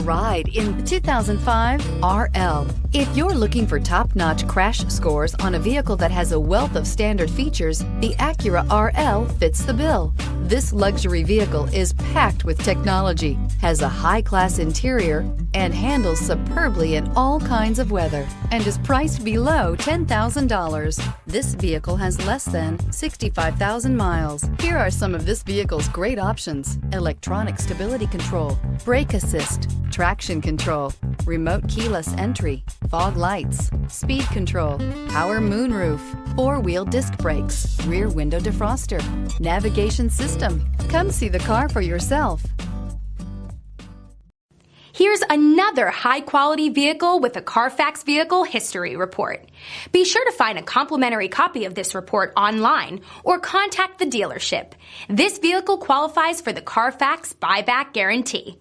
Ride in the 2005 RL. If you're looking for top-notch crash scores on a vehicle that has a wealth of standard features, the Acura RL fits the bill. This luxury vehicle is packed with technology, has a high-class interior, and handles superbly in all kinds of weather, and is priced below $10,000. This vehicle has less than 65,000 miles. Here are some of this vehicle's great options: electronic stability control, brake assist, traction control, remote keyless entry, fog lights, speed control, power moonroof, four-wheel disc brakes, rear window defroster, navigation system. Come see the car for yourself. Here's another high-quality vehicle with a Carfax Vehicle History Report. Be sure to find a complimentary copy of this report online or contact the dealership. This vehicle qualifies for the Carfax Buyback Guarantee.